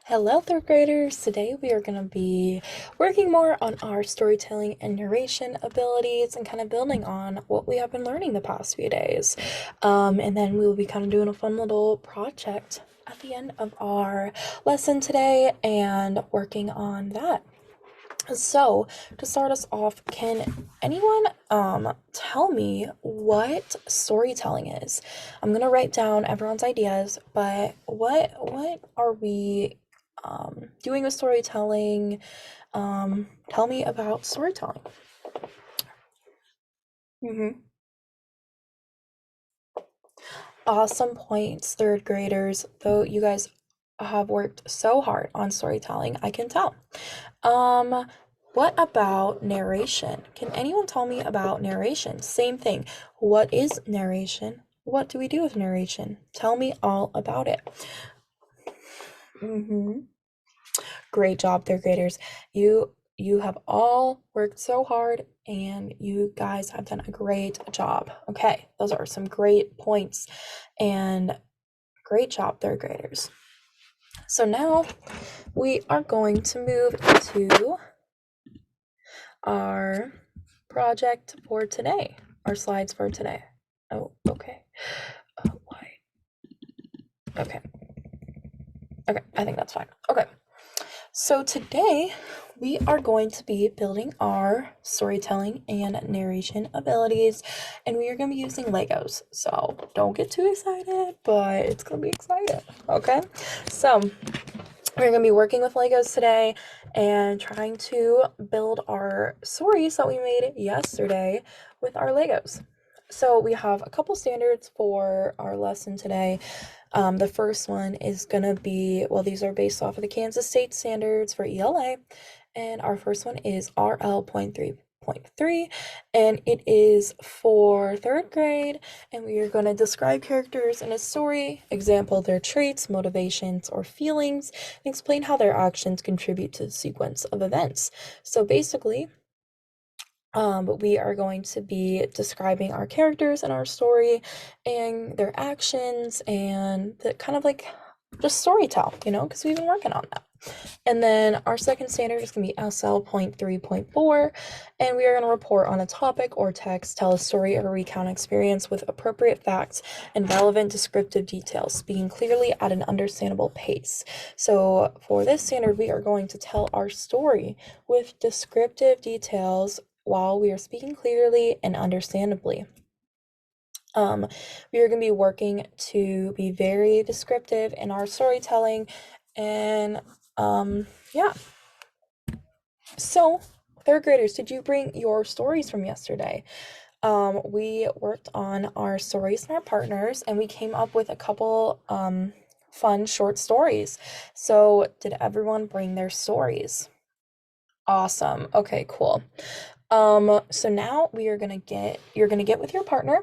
Hello, third graders. Today we are going to be working more on our storytelling and narration abilities and kind of building on what we have been learning the past few days. And then we will be kind of doing a fun little project at the end of our lesson today and working on that. So, to start us off, can anyone tell me what storytelling is? I'm gonna write down everyone's ideas, but what are we doing with storytelling? Tell me about storytelling. Mm-hmm. Awesome points, third graders. Though you guys have worked so hard on storytelling, I can tell. Um, what about narration? Can anyone tell me about narration? Same thing. What is narration? What do we do with narration? Tell me all about it. Mm-hmm. Great job, third graders. You have all worked so hard and you guys have done a great job. Okay, those are some great points and great job, third graders. So now we are going to move to our project for today, our slides for today. Oh, okay. Why? Okay. Okay, I think that's fine. Okay. So today we are going to be building our storytelling and narration abilities, and we are going to be using Legos. So don't get too excited, but it's going to be exciting. Okay. So we're going to be working with Legos today and trying to build our stories that we made yesterday with our Legos. So we have a couple standards for our lesson today. The first one is going to be, well, these are based off of the Kansas State standards for ELA, and our first one is RL.3.3, and it is for third grade, and we are going to describe characters in a story, example their traits, motivations, or feelings, and explain how their actions contribute to the sequence of events. So basically, we are going to be describing our characters in our story and their actions and the kind of like just story tell, because we've been working on that. And then our second standard is going to be SL.3.4, and we are going to report on a topic or text, tell a story or recount experience with appropriate facts and relevant descriptive details, speaking clearly at an understandable pace. So for this standard, we are going to tell our story with descriptive details while we are speaking clearly and understandably. We are going to be working to be very descriptive in our storytelling and yeah. So, third graders, did you bring your stories from yesterday? We worked on our stories and our partners, and we came up with a couple fun short stories. So, did everyone bring their stories? Awesome. Okay, cool. So now you're gonna get with your partner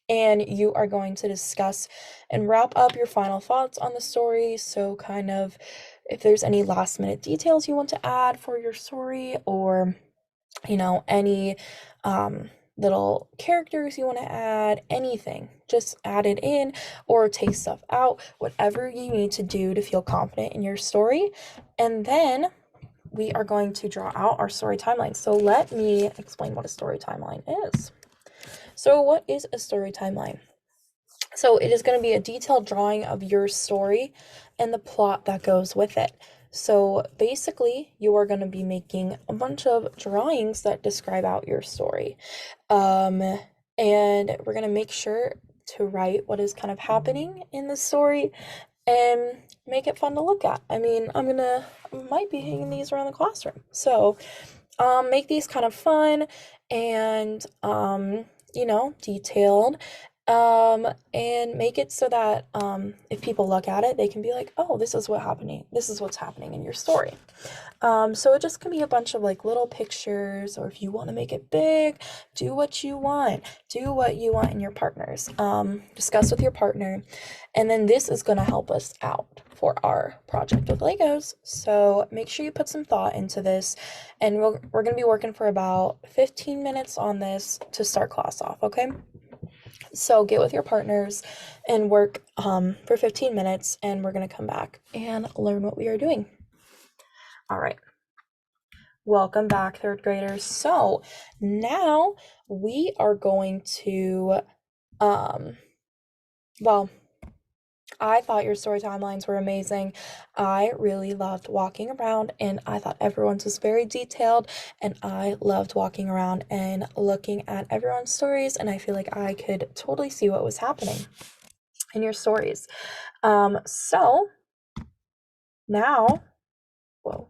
and you are going to discuss and wrap up your final thoughts on the story. So kind of if there's any last minute details you want to add for your story or any little characters you want to add, anything, just add it in or take stuff out, whatever you need to do to feel confident in your story. And then we are going to draw out our story timeline. So let me explain what a story timeline is. So what is a story timeline? So it is going to be a detailed drawing of your story and the plot that goes with it. So basically, you are going to be making a bunch of drawings that describe out your story. And we're going to make sure to write what is kind of happening in the story and make it fun to look at. I mean, might be hanging these around the classroom. So, make these kind of fun and, detailed. And make it so that if people look at it, they can be like, oh, this is what's happening in your story. So it just can be a bunch of like little pictures, or if you want to make it big, do what you want. Do what you want in your partners. Discuss with your partner. And then this is going to help us out for our project with Legos. So make sure you put some thought into this. And we're going to be working for about 15 minutes on this to start class off, okay? So get with your partners and work for 15 minutes, and we're going to come back and learn what we are doing. All right. Welcome back, third graders. So now we are going to, well, I thought your story timelines were amazing. I really loved walking around, and I thought everyone's was very detailed, and I loved walking around and looking at everyone's stories, and I feel like I could totally see what was happening in your stories. So now, whoa.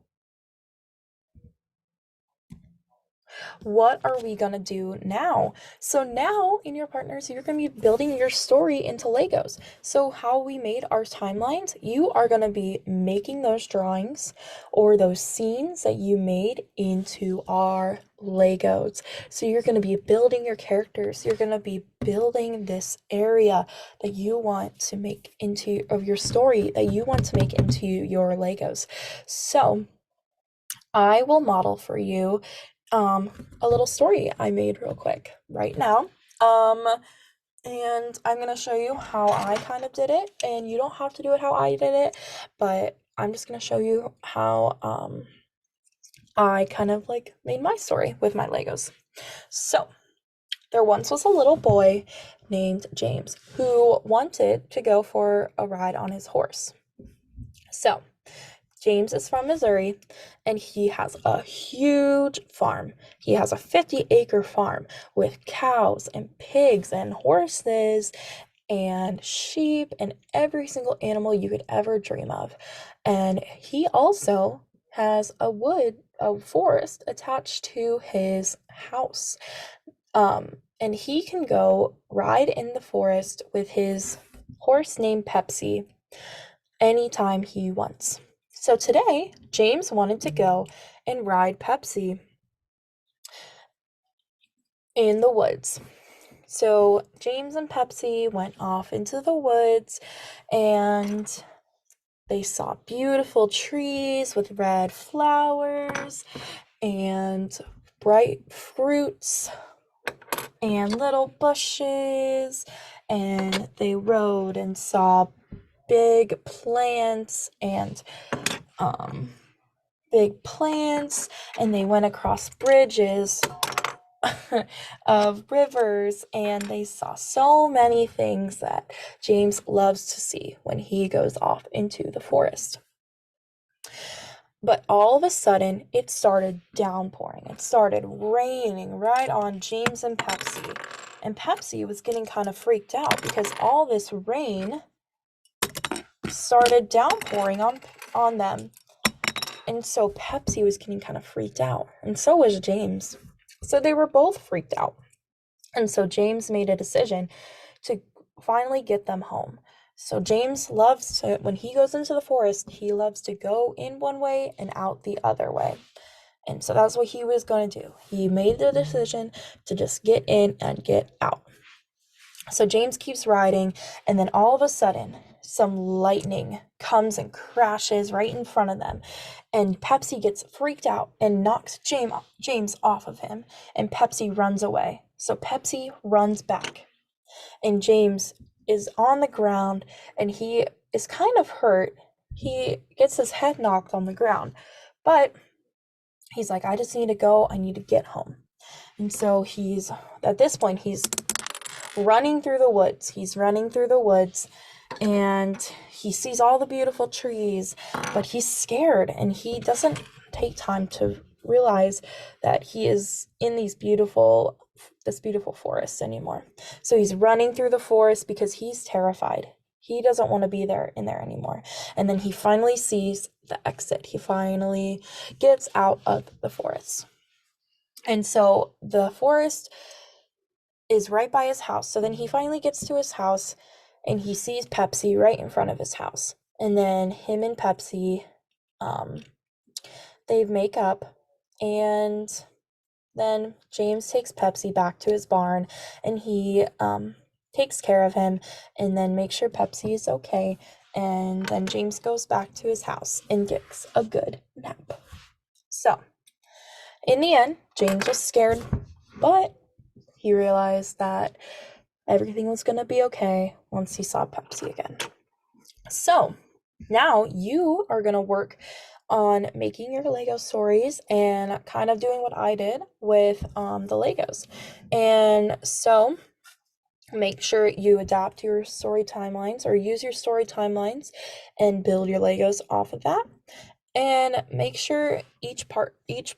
What are we gonna do now? So now in your partners, you're gonna be building your story into Legos. So how we made our timelines, you are gonna be making those drawings or those scenes that you made into our Legos. So you're gonna be building your characters. You're gonna be building this area that you want to make into of your story that you want to make into your Legos. So I will model for you a little story I made real quick right now. And I'm gonna show you how I kind of did it, and you don't have to do it how I did it, but I'm just gonna show you how I kind of like made my story with my Legos. So there once was a little boy named James who wanted to go for a ride on his horse. So James is from Missouri, and he has a huge farm. He has a 50-acre farm with cows and pigs and horses and sheep and every single animal you could ever dream of. And he also has a forest attached to his house. And he can go ride in the forest with his horse named Pepsi anytime he wants. So today, James wanted to go and ride Pepsi in the woods. So James and Pepsi went off into the woods, and they saw beautiful trees with red flowers and bright fruits and little bushes, and they rode and saw big plants and and they went across bridges of rivers, and they saw so many things that James loves to see when he goes off into the forest. But all of a sudden, it started downpouring. It started raining right on James and Pepsi. And Pepsi was getting kind of freaked out because all this rain started downpouring on them. And so Pepsi was getting kind of freaked out, and so was James. So they were both freaked out. And so James made a decision to finally get them home. So James loves to, when he goes into the forest, he loves to go in one way and out the other way. And so that's what he was going to do. He made the decision to just get in and get out. So James keeps riding, and then all of a sudden, some lightning comes and crashes right in front of them. And Pepsi gets freaked out and knocks James off of him, and Pepsi runs away. So Pepsi runs back, and James is on the ground, and he is kind of hurt. He gets his head knocked on the ground, but he's like, I just need to go. I need to get home. And so at this point, he's running through the woods. He's running through the woods, and he sees all the beautiful trees, but he's scared, and he doesn't take time to realize that he is in this beautiful forest anymore. So he's running through the forest because he's terrified. He doesn't want to be in there anymore. And then he finally sees the exit. He finally gets out of the forest. And so the forest is right by his house. So then he finally gets to his house, and he sees Pepsi right in front of his house. And then him and Pepsi, they make up, and then James takes Pepsi back to his barn, and he takes care of him and then makes sure Pepsi is okay. And then James goes back to his house and gets a good nap. So in the end, James was scared, but he realized that everything was going to be okay once he saw Pepsi again. So now you are going to work on making your Lego stories and kind of doing what I did with the Legos. And so make sure you adapt your story timelines or use your story timelines and build your Legos off of that. And make sure each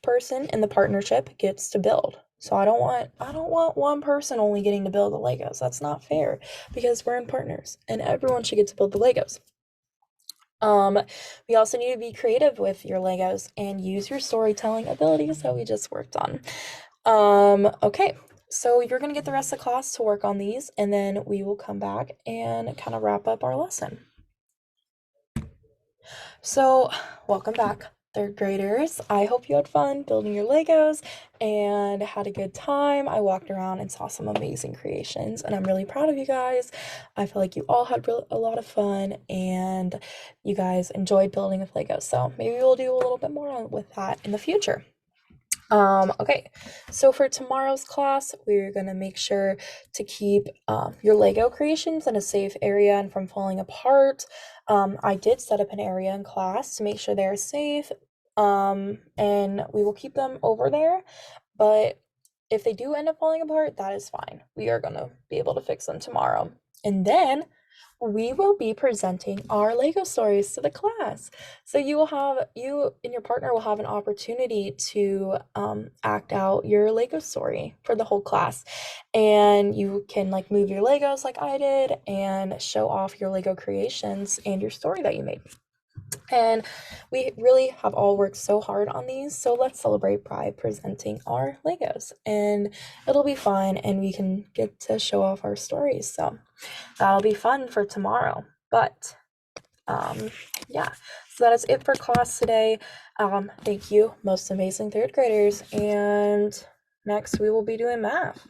person in the partnership gets to build. So I don't want one person only getting to build the Legos. That's not fair because we're in partners and everyone should get to build the Legos. We also need to be creative with your Legos and use your storytelling abilities that we just worked on. Okay, so you're gonna get the rest of the class to work on these, and then we will come back and kind of wrap up our lesson. So, welcome back, third graders. I hope you had fun building your Legos and had a good time. I walked around and saw some amazing creations, and I'm really proud of you guys. I feel like you all had a lot of fun, and you guys enjoyed building with Legos. So maybe we'll do a little bit more with that in the future. Okay, so for tomorrow's class, we're gonna make sure to keep your Lego creations in a safe area and from falling apart. I did set up an area in class to make sure they're safe, and we will keep them over there, but if they do end up falling apart, that is fine. We are gonna be able to fix them tomorrow. And then we will be presenting our Lego stories to the class. So you and your partner will have an opportunity to act out your Lego story for the whole class. And you can like move your Legos like I did and show off your Lego creations and your story that you made. And we really have all worked so hard on these, so let's celebrate by presenting our Legos. And it'll be fun and we can get to show off our stories. So that'll be fun for tomorrow. But yeah, so that is it for class today. Thank you, most amazing third graders. And next we will be doing math.